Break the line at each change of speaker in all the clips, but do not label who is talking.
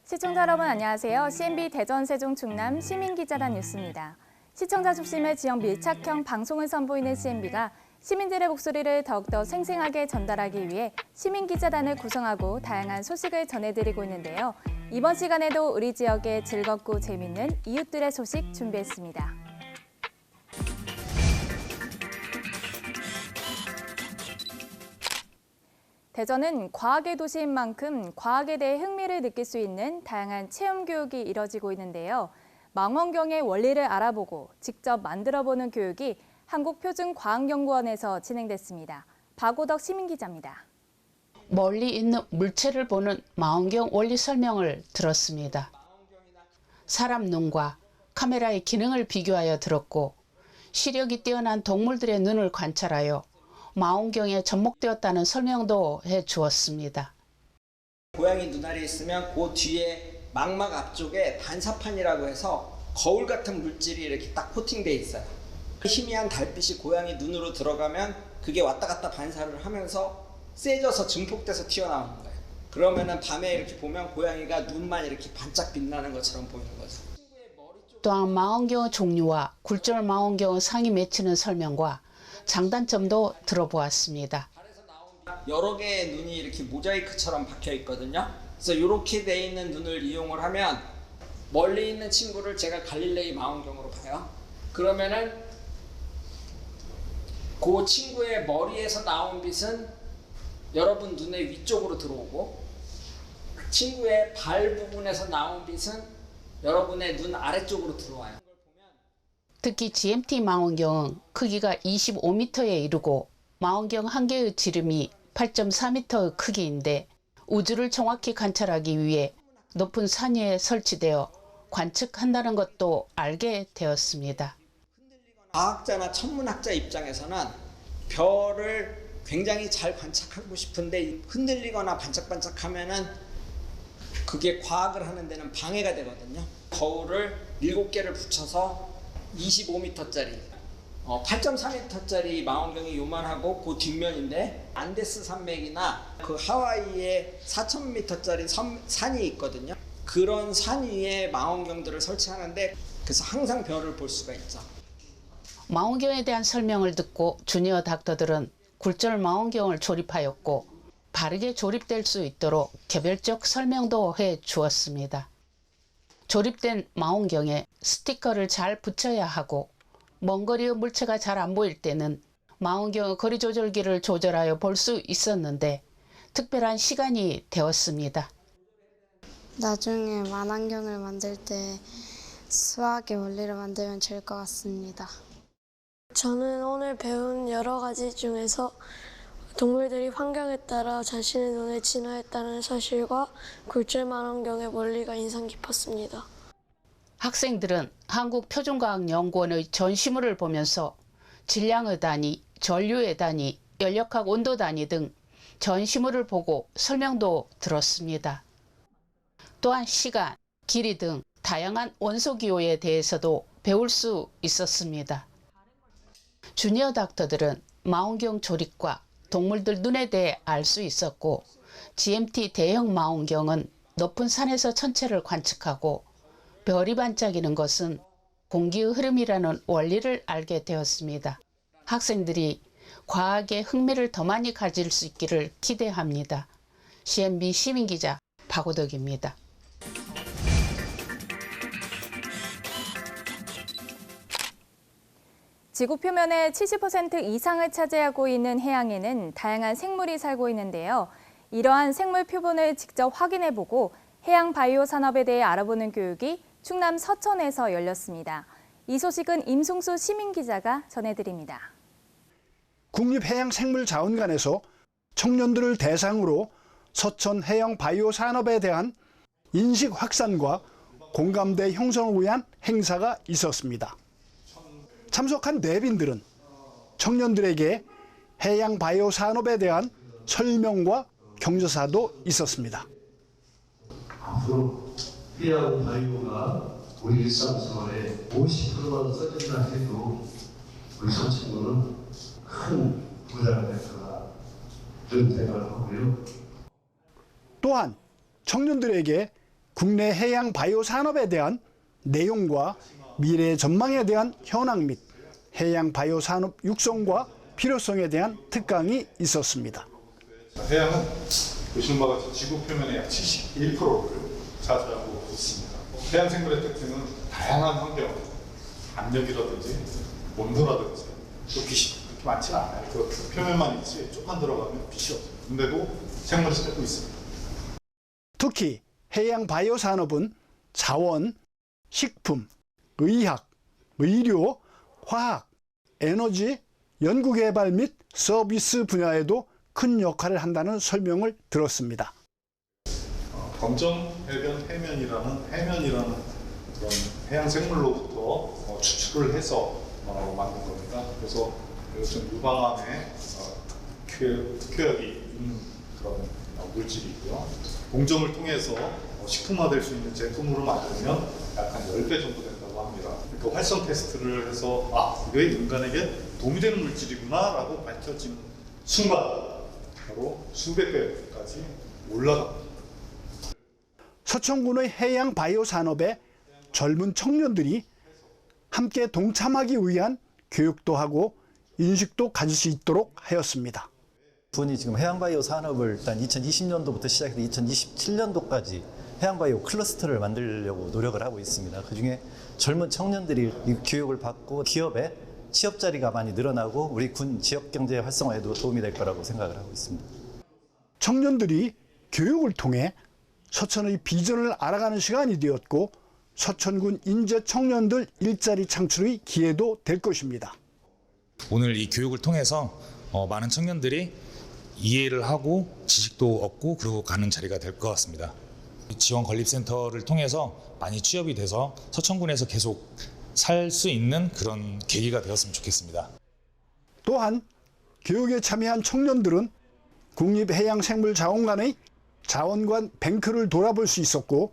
시청자 여러분 안녕하세요. CNB 대전 세종 충남 시민기자단 뉴스입니다. 시청자 중심의 지역 밀착형 방송을 선보이는 CNB가 시민들의 목소리를 더욱더 생생하게 전달하기 위해 시민기자단을 구성하고 다양한 소식을 전해드리고 있는데요. 이번 시간에도 우리 지역의 즐겁고 재밌는 이웃들의 소식 준비했습니다. 대전은 과학의 도시인 만큼 과학에 대해 흥미를 느낄 수 있는 다양한 체험 교육이 이뤄지고 있는데요. 망원경의 원리를 알아보고 직접 만들어보는 교육이 한국표준과학연구원에서 진행됐습니다. 박오덕 시민기자입니다.
멀리 있는 물체를 보는 망원경 원리 설명을 들었습니다. 사람 눈과 카메라의 기능을 비교하여 들었고 시력이 뛰어난 동물들의 눈을 관찰하여 망원경에 접목되었다는 설명도 해주었습니다.
고양이 눈알이 있으면 그 뒤에 망막 앞쪽에 반사판이라고 해서 거울 같은 물질이 이렇게 딱 코팅돼 있어요. 희미한 달빛이 고양이 눈으로 들어가면 그게 왔다 갔다 반사를 하면서 세져서 증폭돼서 튀어나오는 거예요. 그러면은 밤에 이렇게 보면 고양이가 눈만 이렇게 반짝 빛나는 것처럼 보이는 거죠.
또한 망원경의 종류와 굴절 망원경의 상이 맺히는 설명과 장단점도 들어보았습니다.
여러 개의 눈이 이렇게 모자이크처럼 박혀 있거든요. 그래서 이렇게 돼 있는 눈을 이용을 하면 멀리 있는 친구를 제가 갈릴레이 망원경으로 봐요. 그러면은 그 친구의 머리에서 나온 빛은 여러분 눈의 위쪽으로 들어오고 그 친구의 발 부분에서 나온 빛은 여러분의 눈 아래쪽으로 들어와요.
특히 GMT 망원경은 크기가 25m에 이르고 망원경 한 개의 지름이 8.4m의 크기인데 우주를 정확히 관찰하기 위해 높은 산 위에 설치되어 관측한다는 것도 알게 되었습니다.
과학자나 천문학자 입장에서는 별을 굉장히 잘 관측하고 싶은데 흔들리거나 반짝반짝하면은 그게 과학을 하는 데는 방해가 되거든요. 거울을 7개를 붙여서 25m짜리 8.4m짜리 망원경이 요만하고 그 뒷면인데 안데스 산맥이나 그 하와이에 4,000m짜리 산이 있거든요. 그런 산 위에 망원경들을 설치하는데 그래서 항상 별을 볼 수가 있죠.
망원경에 대한 설명을 듣고 주니어 닥터들은 굴절 망원경을 조립하였고 바르게 조립될 수 있도록 개별적 설명도 해 주었습니다. 조립된 망원경에 스티커를 잘 붙여야 하고 먼 거리의 물체가 잘 안 보일 때는 망원경의 거리 조절기를 조절하여 볼 수 있었는데 특별한 시간이 되었습니다.
나중에 만안경을 만들 때 수학의 원리를 만들면 좋을 것 같습니다.
저는 오늘 배운 여러 가지 중에서 동물들이 환경에 따라 자신의 눈을 진화했다는 사실과 굴절 망원경의 원리가 인상 깊었습니다.
학생들은 한국표준과학연구원의 전시물을 보면서 질량의 단위, 전류의 단위, 연력학 온도 단위 등 전시물을 보고 설명도 들었습니다. 또한 시간, 길이 등 다양한 원소기호에 대해서도 배울 수 있었습니다. 주니어 닥터들은 망원경 조립과 동물들 눈에 대해 알 수 있었고 GMT 대형 망원경은 높은 산에서 천체를 관측하고 별이 반짝이는 것은 공기의 흐름이라는 원리를 알게 되었습니다. 학생들이 과학에 흥미를 더 많이 가질 수 있기를 기대합니다. CNB 시민기자 박오덕입니다.
지구 표면의 70% 이상을 차지하고 있는 해양에는 다양한 생물이 살고 있는데요. 이러한 생물 표본을 직접 확인해보고 해양 바이오 산업에 대해 알아보는 교육이 충남 서천에서 열렸습니다. 이 소식은 임송수 시민기자가 전해드립니다.
국립해양생물자원관에서 청년들을 대상으로 서천 해양 바이오 산업에 대한 인식 확산과 공감대 형성을 위한 행사가 있었습니다. 참석한 내빈들은 청년들에게 해양 바이오 산업에 대한 설명과 경조사도 있었습니다.
앞으로 해양 바이오가 우리 일상생활에 50%만 써진다 해도 우리 서천군은 큰 부자가 될 거라 그런 생각을 하고요.
또한 청년들에게 국내 해양 바이오 산업에 대한 내용과 미래 전망에 대한 현황 및 해양 바이오 산업 육성과 필요성에 대한 특강이 있었습니다.
해양은 보시는 바와 같이 지구 표면의 약 71%를 차지하고 있습니다. 해양 생물의 특징은 다양한 환경, 압력이라든지 온도라든지 또 빛이 그렇게 많지는 않아요. 그 표면만 있지 조금만 들어가면 빛이 없어요. 근데도 생물이 살고 있습니다.
특히 해양 바이오 산업은 자원, 식품, 의학, 의료, 화학, 에너지, 연구개발 및 서비스 분야에도 큰 역할을 한다는 설명을 들었습니다.
검정 해변 해면이라는 그런 해양 생물로부터 추출을 해서 만든 겁니다. 그래서 좀 유방암에 특효약이 있는 그런 물질이고요. 공정을 통해서 식품화될 수 있는 제품으로 만들면 약 한 10배 정도 된다고 합니다. 그러니까 활성 테스트를 해서 이게 인간에게 도움이 되는 물질이구나 라고 밝혀지는 순간 바로 수백 배까지 올라갑니다.
서천군의 해양 바이오 산업에 젊은 청년들이 함께 동참하기 위한 교육도 하고 인식도 가질 수 있도록 하였습니다.
군이 지금 해양바이오 산업을 일단 2020년도부터 시작해서 2027년도까지 해양바이오 클러스터를 만들려고 노력을 하고 있습니다. 그중에 젊은 청년들이 이 교육을 받고 기업에 취업 자리가 많이 늘어나고 우리 군 지역 경제 활성화에도 도움이 될 거라고 생각을 하고 있습니다.
청년들이 교육을 통해 서천의 비전을 알아가는 시간이 되었고 서천군 인재 청년들 일자리 창출의 기회도 될 것입니다.
오늘 이 교육을 통해서 많은 청년들이 이해를 하고 지식도 얻고 그러고 가는 자리가 될 것 같습니다. 지원 건립센터를 통해서 많이 취업이 돼서 서천군에서 계속 살 수 있는 그런 계기가 되었으면 좋겠습니다.
또한 교육에 참여한 청년들은 국립해양생물자원관의 자원관 뱅크를 돌아볼 수 있었고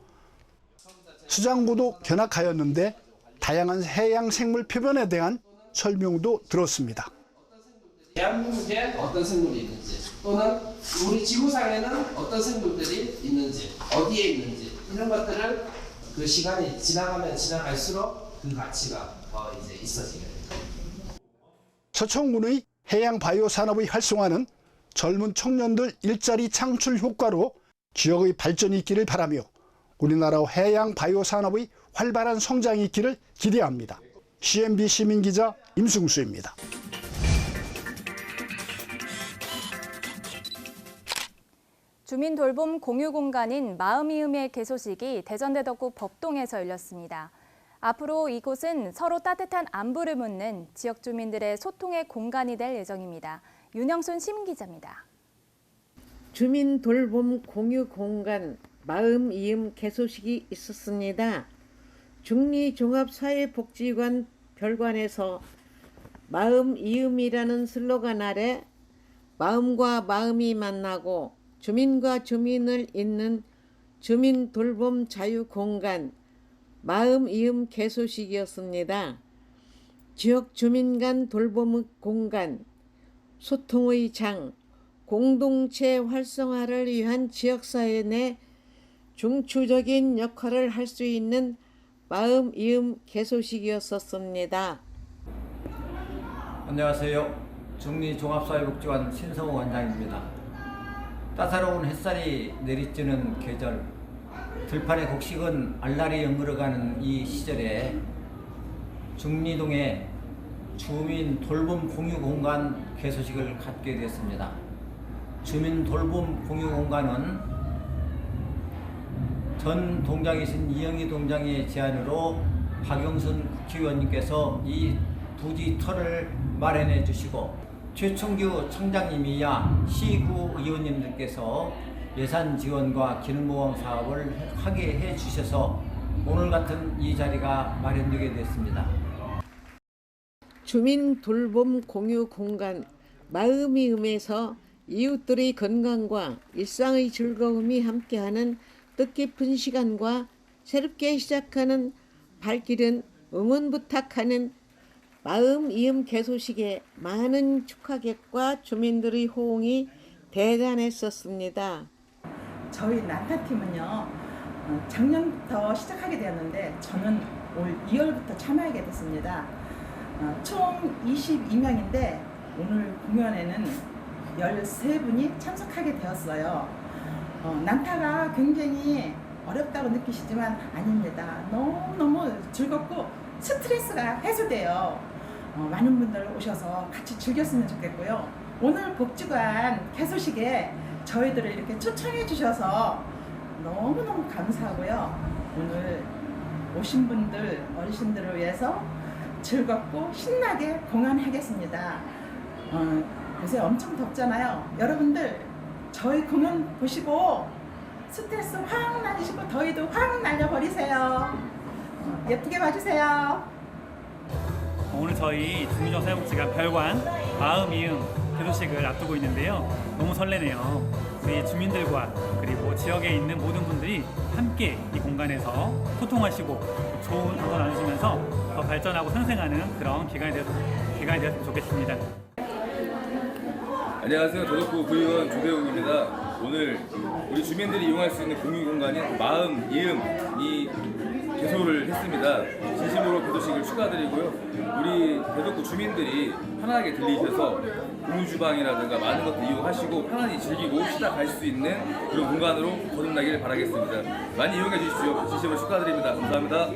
수장고도 견학하였는데 다양한 해양생물 표본에 대한 설명도 들었습니다.
대한민국에 어떤 생물이 있는지 또는 우리 지구상에는 어떤 생물들이 있는지 어디에 있는지 이런 것들을 그 시간이 지나가면 지나갈수록 그 가치가 더 이제 있어지게 됩니다.
서천군의 해양 바이오 산업의 활성화는 젊은 청년들 일자리 창출 효과로 지역의 발전이 있기를 바라며 우리나라 해양 바이오 산업의 활발한 성장이 있기를 기대합니다. CNB 시민기자 임승수입니다.
주민 돌봄 공유 공간인 마음이음의 개소식이 대전대덕구 법동에서 열렸습니다. 앞으로 이곳은 서로 따뜻한 안부를 묻는 지역 주민들의 소통의 공간이 될 예정입니다. 윤영순 시민기자입니다.
주민 돌봄 공유 공간 마음이음 개소식이 있었습니다. 중리종합사회복지관 별관에서 마음이음이라는 슬로건 아래 마음과 마음이 만나고 주민과 주민을 잇는 주민 돌봄 자유 공간 마음이음 개소식이었습니다. 지역 주민 간 돌봄 공간, 소통의 장, 공동체 활성화를 위한 지역사회 내 중추적인 역할을 할 수 있는 마음이음 개소식이었습니다.
안녕하세요. 중리종합사회복지관 신성호 원장입니다. 따사로운 햇살이 내리쬐는 계절, 들판의 곡식은 알날이 연물어가는 이 시절에 중리동에 주민 돌봄 공유 공간 개소식을 갖게 되었습니다. 주민 돌봄 공유 공간은 전 동장이신 이영희 동장의 제안으로 박영순 국회의원님께서 이 부지 터를 마련해 주시고 최충규 청장님이야 시구 의원님들께서 예산 지원과 기능보험 사업을 하게 해 주셔서 오늘 같은 이 자리가 마련되게 됐습니다.
주민 돌봄 공유 공간 마음이음에서 이웃들의 건강과 일상의 즐거움이 함께하는 뜻깊은 시간과 새롭게 시작하는 발길은 응원 부탁하는 마음이음 개소식에 많은 축하객과 주민들의 호응이 대단했었습니다.
저희 난타팀은요 작년부터 시작하게 되었는데 저는 올 2월부터 참여하게 됐습니다. 총 22명인데 오늘 공연에는 13분이 참석하게 되었어요. 난타가 굉장히 어렵다고 느끼시지만 아닙니다. 너무너무 즐겁고 스트레스가 해소돼요. 많은 분들 오셔서 같이 즐겼으면 좋겠고요. 오늘 복지관 개소식에 저희들을 이렇게 초청해 주셔서 너무너무 감사하고요. 오늘 오신 분들, 어르신들을 위해서 즐겁고 신나게 공연하겠습니다. 요새 엄청 덥잖아요. 여러분들 저희 공연 보시고 스트레스 확 날리시고 더위도 확 날려버리세요. 예쁘게 봐주세요.
오늘 저희 중의정 사회복지관 별관 마음 이음 개소식을 앞두고 있는데요. 너무 설레네요. 우리 주민들과 그리고 지역에 있는 모든 분들이 함께 이 공간에서 소통하시고 좋은 정보 나누시면서 더 발전하고 상생하는 그런 기간이 되었으면 좋겠습니다.
안녕하세요. 도덕구 구의원 조대웅입니다. 오늘 우리 주민들이 이용할 수 있는 공유 공간인 마음, 이음이 개소를 했습니다. 진심으로 개소식을 축하드리고요. 우리 대덕구 주민들이 편안하게 들리셔서 공유주방이라든가 많은 것들 이용하시고 편안히 즐기고 쉬다 갈 수 있는 그런 공간으로 거듭나길 바라겠습니다. 많이 이용해 주십시오. 진심으로 축하드립니다. 감사합니다.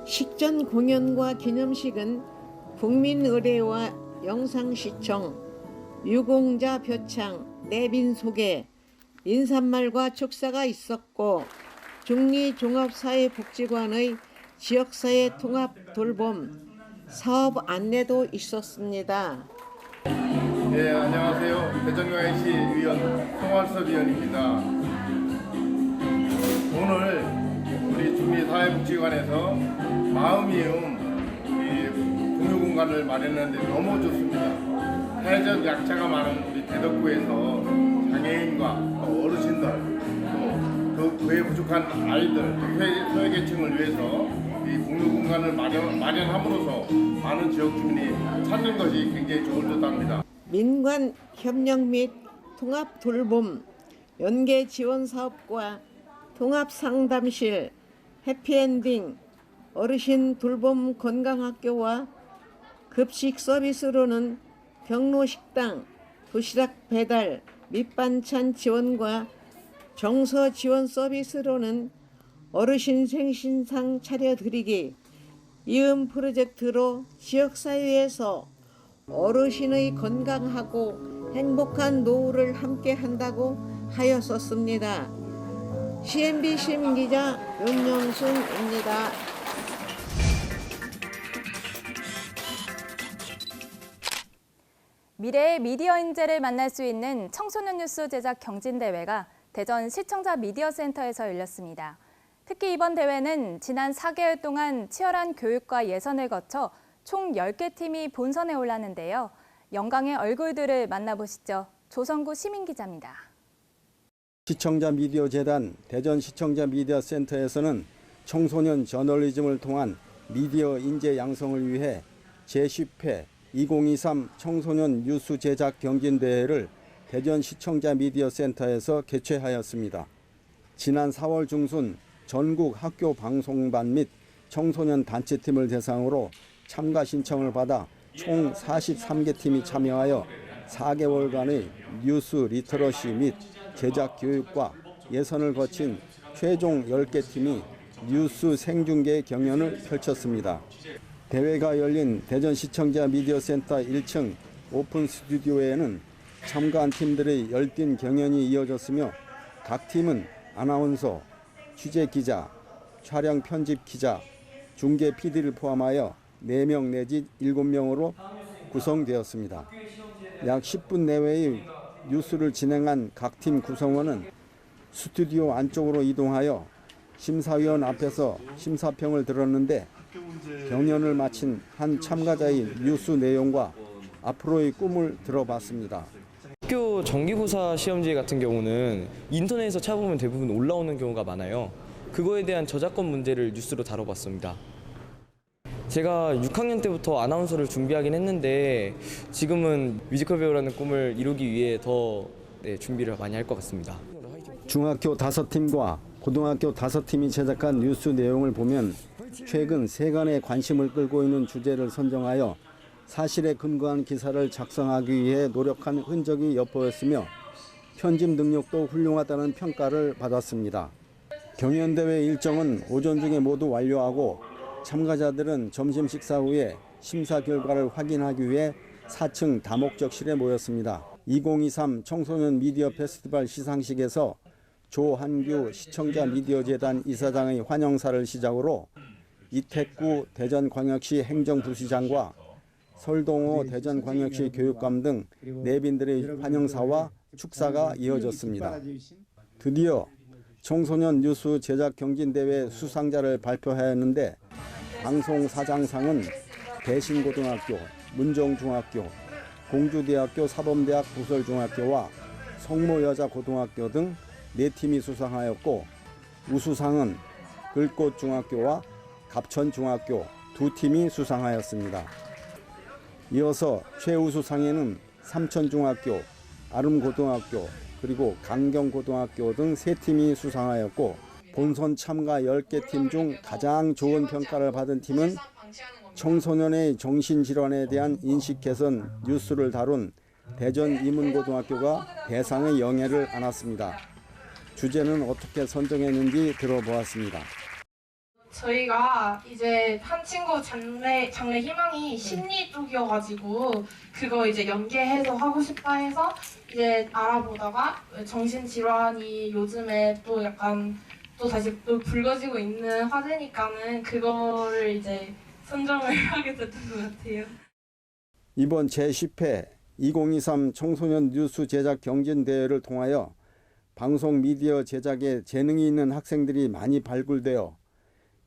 식전 공연과 기념식은 국민의례와 영상시청, 유공자 표창, 내빈 소개, 인사말과 축사가 있었고 중리종합사회복지관의 지역사회 통합 돌봄 사업 안내도 있었습니다.
네, 안녕하세요. 대전광역시 의원 송환섭 의원입니다. 오늘 우리 중리사회복지관에서 마음이음 공유 공간을 마련했는데 너무 좋습니다. 사회적 약자가 많은 우리 대덕구에서 장애인과 어르신들 또 그에 부족한 아이들, 소외계층을 위해서 이 공유 공간을 마련함으로써 많은 지역 주민이 찾는 것이 굉장히 좋은 듯합니다.
민관 협력 및 통합 돌봄, 연계 지원 사업과 통합 상담실, 해피엔딩, 어르신 돌봄 건강학교와 급식 서비스로는 경로식당, 도시락 배달, 밑반찬 지원과 정서 지원 서비스로는 어르신 생신상 차려드리기, 이음 프로젝트로 지역사회에서 어르신의 건강하고 행복한 노후를 함께 한다고 하였었습니다. CNB 시민기자 윤영순입니다.
미래의 미디어 인재를 만날 수 있는 청소년 뉴스 제작 경진대회가 대전 시청자 미디어센터에서 열렸습니다. 특히 이번 대회는 지난 4개월 동안 치열한 교육과 예선을 거쳐 총 10개 팀이 본선에 올랐는데요. 영광의 얼굴들을 만나보시죠. 조성구 시민기자입니다.
시청자 미디어 재단 대전 시청자 미디어 센터에서는 청소년 저널리즘을 통한 미디어 인재 양성을 위해 제10회 2023 청소년 뉴스 제작 경진대회를 대전 시청자 미디어 센터에서 개최하였습니다. 지난 4월 중순 전국 학교 방송반 및 청소년 단체팀을 대상으로 참가 신청을 받아 총 43개 팀이 참여하여 4개월간의 뉴스 리터러시 및 제작 교육과 예선을 거친 최종 10개 팀이 뉴스 생중계 경연을 펼쳤습니다. 대회가 열린 대전 시청자 미디어 센터 1층 오픈 스튜디오에는 참가한 팀들의 열띤 경연이 이어졌으며 각 팀은 아나운서, 취재 기자, 촬영 편집 기자, 중계 PD를 포함하여 4명 내지 7명으로 구성되었습니다. 약 10분 내외의 뉴스를 진행한 각 팀 구성원은 스튜디오 안쪽으로 이동하여 심사위원 앞에서 심사평을 들었는데 경연을 마친 한 참가자의 뉴스 내용과 앞으로의 꿈을 들어봤습니다.
학교 정기고사 시험지 같은 경우는 인터넷에서 찾아보면 대부분 올라오는 경우가 많아요. 그거에 대한 저작권 문제를 뉴스로 다뤄봤습니다. 제가 6학년 때부터 아나운서를 준비하긴 했는데 지금은 뮤지컬 배우라는 꿈을 이루기 위해 더 준비를 많이 할 것 같습니다.
중학교 5팀과 고등학교 5팀이 제작한 뉴스 내용을 보면 최근 세간의 관심을 끌고 있는 주제를 선정하여 사실에 근거한 기사를 작성하기 위해 노력한 흔적이 엿보였으며 편집 능력도 훌륭하다는 평가를 받았습니다. 경연대회 일정은 오전 중에 모두 완료하고 참가자들은 점심 식사 후에 심사 결과를 확인하기 위해 4층 다목적실에 모였습니다. 2023 청소년 미디어 페스티벌 시상식에서 조한규 시청자 미디어재단 이사장의 환영사를 시작으로 이택구 대전광역시 행정부시장과 설동호 대전광역시 교육감 등 내빈들의 환영사와 축사가 이어졌습니다. 드디어 청소년 뉴스 제작 경진대회 수상자를 발표하였는데 방송사장상은 대신고등학교, 문정중학교, 공주대학교 사범대학 부설중학교와 성모여자고등학교 등 4팀이 수상하였고 우수상은 글꽃중학교와 갑천중학교 2팀이 수상하였습니다. 이어서 최우수상에는 삼천중학교, 아름고등학교, 그리고 강경고등학교 등 3팀이 수상하였고 본선 참가 10개 팀 중 가장 좋은 평가를 받은 팀은 청소년의 정신질환에 대한 인식 개선 뉴스를 다룬 대전 이문고등학교가 대상의 영예를 안았습니다. 주제는 어떻게 선정했는지 들어보았습니다.
저희가 이제 한 친구 장래 희망이 심리 쪽이어가지고 그거 이제 연계해서 하고 싶다 해서 이제 알아보다가 정신질환이 요즘에 또 약간 또 다시 또 불거지고 있는 화제니까는 그거를 이제 선정을 하게 됐던 것 같아요.
이번 제10회 2023 청소년 뉴스 제작 경진대회를 통하여 방송 미디어 제작에 재능이 있는 학생들이 많이 발굴되어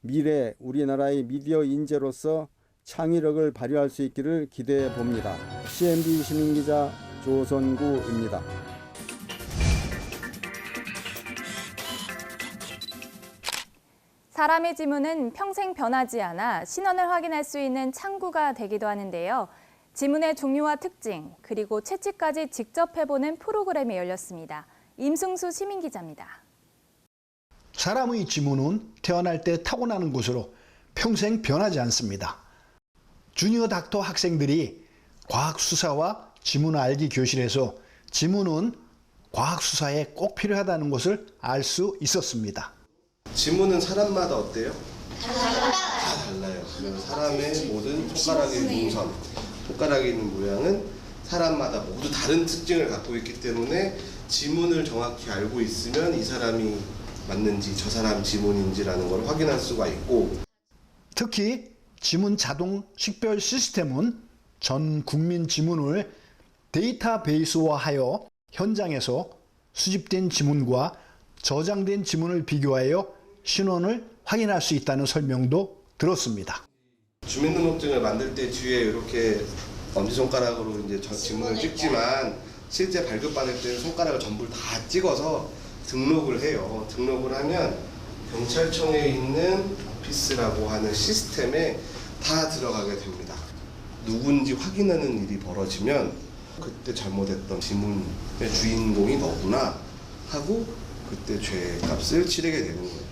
미래 우리나라의 미디어 인재로서 창의력을 발휘할 수 있기를 기대해 봅니다. CNB 시민기자 조선구입니다.
사람의 지문은 평생 변하지 않아 신원을 확인할 수 있는 창구가 되기도 하는데요. 지문의 종류와 특징, 그리고 채취까지 직접 해보는 프로그램이 열렸습니다. 임승수 시민기자입니다.
사람의 지문은 태어날 때 타고나는 것으로 평생 변하지 않습니다. 주니어 닥터 학생들이 과학수사와 지문 알기 교실에서 지문은 과학수사에 꼭 필요하다는 것을 알 수 있었습니다.
지문은 사람마다 어때요? 다 달라요. 그래서 사람의 모든 손가락의 동선, 손가락에 있는 모양은 사람마다 모두 다른 특징을 갖고 있기 때문에 지문을 정확히 알고 있으면 이 사람이 맞는지 저 사람 지문인지라는 걸 확인할 수가 있고
특히 지문 자동 식별 시스템은 전 국민 지문을 데이터베이스화하여 현장에서 수집된 지문과 저장된 지문을 비교하여 신원을 확인할 수 있다는 설명도 들었습니다.
주민등록증을 만들 때 뒤에 이렇게 엄지손가락으로 이제 지문을 찍지만 실제 발급받을 때는 손가락을 전부 다 찍어서 등록을 해요. 등록을 하면 경찰청에 있는 오피스라고 하는 시스템에 다 들어가게 됩니다. 누군지 확인하는 일이 벌어지면 그때 잘못했던 지문의 주인공이 너구나 하고 그때 죄값을 치르게 되는 거예요.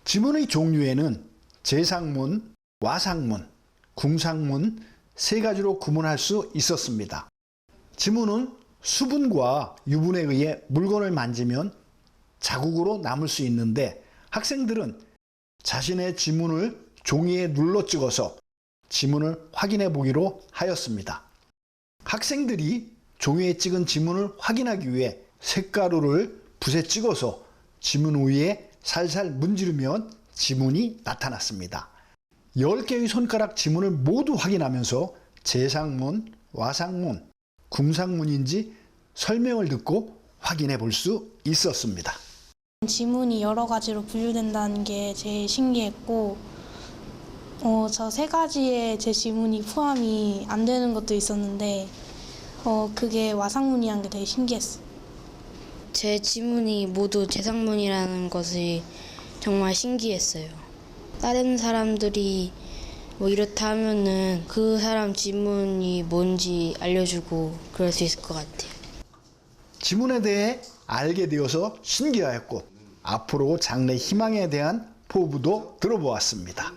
지문의 종류에는 재상문, 와상문, 궁상문 3가지로 구분할 수 있었습니다. 지문은 수분과 유분에 의해 물건을 만지면 자국으로 남을 수 있는데 학생들은 자신의 지문을 종이에 눌러 찍어서 지문을 확인해 보기로 하였습니다. 학생들이 종이에 찍은 지문을 확인하기 위해 색가루를 붓에 찍어서 지문 위에 살살 문지르면 지문이 나타났습니다. 10개의 손가락 지문을 모두 확인하면서 재상문, 와상문, 궁상문인지 설명을 듣고 확인해 볼 수 있었습니다.
지문이 여러 가지로 분류된다는 게 제일 신기했고 저 3가지의 제 지문이 포함이 안 되는 것도 있었는데 그게 와상문이라는 게 되게 신기했어요.
제 지문이 모두 재상문이라는 것이 정말 신기했어요. 다른 사람들이 뭐 이렇다 하면은 그 사람 지문이 뭔지 알려주고 그럴 수 있을 것 같아요.
지문에 대해 알게 되어서 신기하였고 앞으로 장래 희망에 대한 포부도 들어보았습니다.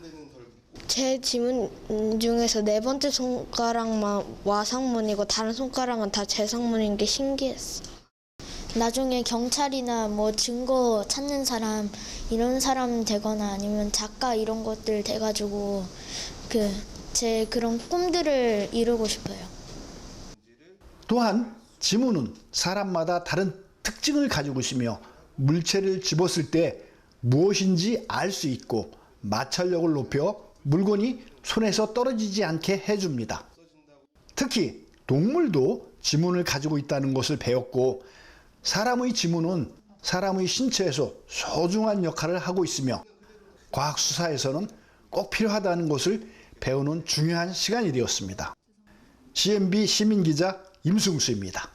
제 지문 중에서 네 번째 손가락만 와상문이고 다른 손가락은 다 재상문인 게 신기했어. 나중에 경찰이나 뭐 증거 찾는 사람 이런 사람 되거나 아니면 작가 이런 것들 돼가지고 제 그런 꿈들을 이루고 싶어요.
또한 지문은 사람마다 다른 특징을 가지고 있으며 물체를 집었을 때 무엇인지 알 수 있고 마찰력을 높여 물건이 손에서 떨어지지 않게 해줍니다. 특히 동물도 지문을 가지고 있다는 것을 배웠고 사람의 지문은 사람의 신체에서 소중한 역할을 하고 있으며 과학 수사에서는 꼭 필요하다는 것을 배우는 중요한 시간이 되었습니다. CNB 시민기자 임승수입니다.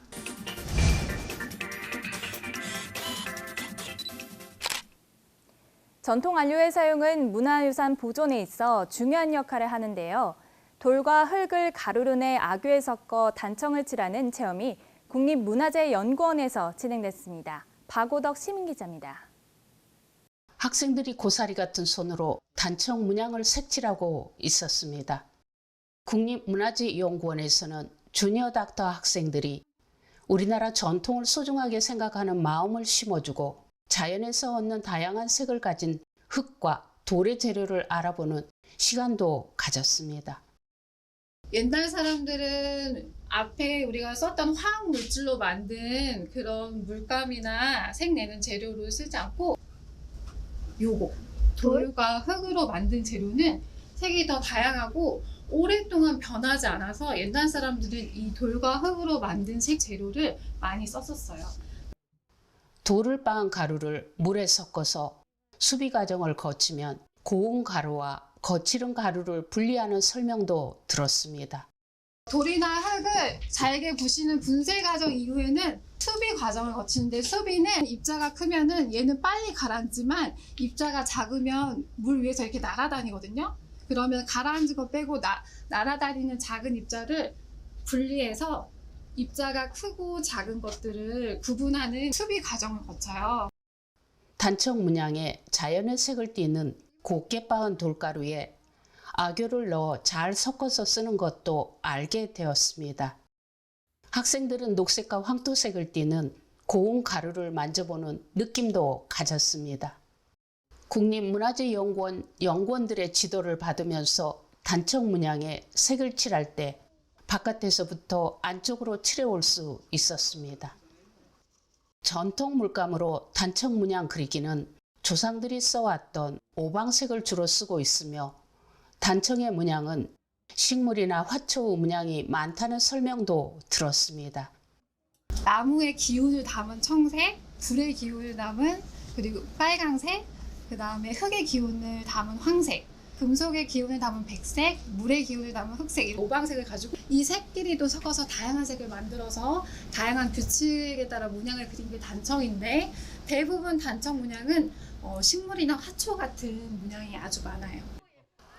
전통 안료의 사용은 문화유산 보존에 있어 중요한 역할을 하는데요. 돌과 흙을 가루로 내 악유에 섞어 단청을 칠하는 체험이 국립문화재연구원에서 진행됐습니다. 박오덕 시민기자입니다.
학생들이 고사리 같은 손으로 단청 문양을 색칠하고 있었습니다. 국립문화재연구원에서는 주니어 닥터 학생들이 우리나라 전통을 소중하게 생각하는 마음을 심어주고 자연에서 얻는 다양한 색을 가진 흙과 돌의 재료를 알아보는 시간도 가졌습니다.
옛날 사람들은 앞에 우리가 썼던 화학 물질로 만든 그런 물감이나 색 내는 재료를 쓰지 않고 요거 돌과 흙으로 만든 재료는 색이 더 다양하고 오랫동안 변하지 않아서 옛날 사람들은 이 돌과 흙으로 만든 색 재료를 많이 썼었어요.
돌을 빻은 가루를 물에 섞어서 수비 과정을 거치면 고운 가루와 거칠은 가루를 분리하는 설명도 들었습니다.
돌이나 흙을 잘게 부시는 분쇄 과정 이후에는 수비 과정을 거치는데 수비는 입자가 크면은 얘는 빨리 가라앉지만 입자가 작으면 물 위에서 이렇게 날아다니거든요. 그러면 가라앉은 거 빼고 날아다니는 작은 입자를 분리해서 입자가 크고 작은 것들을 구분하는 수비 과정을 거쳐요.
단청 문양에 자연의 색을 띠는 곱게 빻은 돌가루에 악유를 넣어 잘 섞어서 쓰는 것도 알게 되었습니다. 학생들은 녹색과 황토색을 띠는 고운 가루를 만져보는 느낌도 가졌습니다. 국립문화재연구원 연구원들의 지도를 받으면서 단청 문양에 색을 칠할 때 바깥에서부터 안쪽으로 칠해올 수 있었습니다. 전통 물감으로 단청 문양 그리기는 조상들이 써왔던 오방색을 주로 쓰고 있으며 단청의 문양은 식물이나 화초 문양이 많다는 설명도 들었습니다.
나무의 기운을 담은 청색, 불의 기운을 담은 그리고 빨강색, 그 다음에 흙의 기운을 담은 황색, 금속의 기운을 담은 백색, 물의 기운을 담은 흑색, 오방색을 가지고 이 색끼리도 섞어서 다양한 색을 만들어서 다양한 규칙에 따라 문양을 그린 게 단청인데 대부분 단청 문양은 식물이나 화초 같은 문양이 아주 많아요.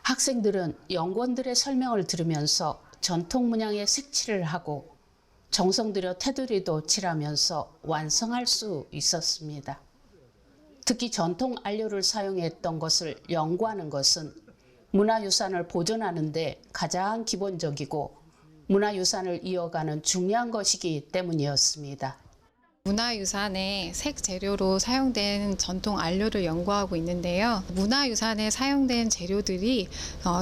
학생들은 연구원들의 설명을 들으면서 전통 문양에 색칠을 하고 정성 들여 테두리도 칠하면서 완성할 수 있었습니다. 특히 전통 안료를 사용했던 것을 연구하는 것은 문화유산을 보존하는 데 가장 기본적이고 문화유산을 이어가는 중요한 것이기 때문이었습니다.
문화유산의 색 재료로 사용된 전통 안료를 연구하고 있는데요. 문화유산에 사용된 재료들이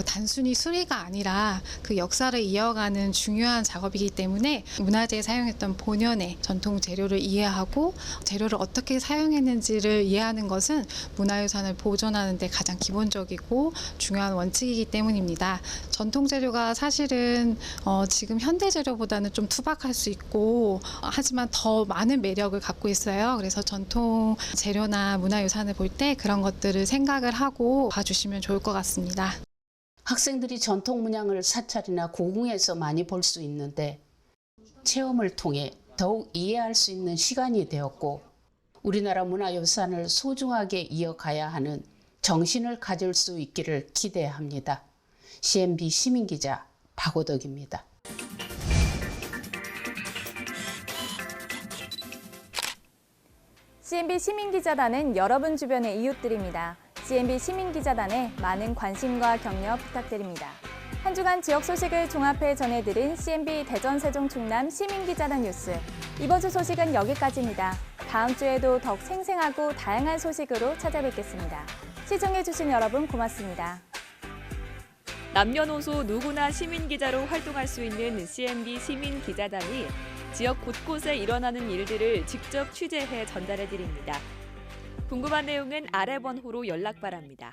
단순히 수리가 아니라 그 역사를 이어가는 중요한 작업이기 때문에 문화재에 사용했던 본연의 전통 재료를 이해하고 재료를 어떻게 사용했는지를 이해하는 것은 문화유산을 보존하는 데 가장 기본적이고 중요한 원칙이기 때문입니다. 전통 재료가 사실은 지금 현대 재료보다는 좀 투박할 수 있고 하지만 더 많은 매력을 갖고 있어요. 그래서 전통 재료나 문화유산을 볼 때 그런 것들을 생각을 하고 봐주시면 좋을 것 같습니다.
학생들이 전통 문양을 사찰이나 고궁에서 많이 볼 수 있는데 체험을 통해 더욱 이해할 수 있는 시간이 되었고 우리나라 문화유산을 소중하게 이어가야 하는 정신을 가질 수 있기를 기대합니다. CNB 시민기자 박오덕입니다.
CNB 시민기자단은 여러분 주변의 이웃들입니다. CNB 시민기자단에 많은 관심과 격려 부탁드립니다. 한 주간 지역 소식을 종합해 전해드린 CNB 대전 세종 충남 시민기자단 뉴스. 이번 주 소식은 여기까지입니다. 다음 주에도 더욱 생생하고 다양한 소식으로 찾아뵙겠습니다. 시청해주신 여러분 고맙습니다.
남녀노소 누구나 시민기자로 활동할 수 있는 CNB 시민기자단이 지역 곳곳에 일어나는 일들을 직접 취재해 전달해드립니다. 궁금한 내용은 아래 번호로 연락 바랍니다.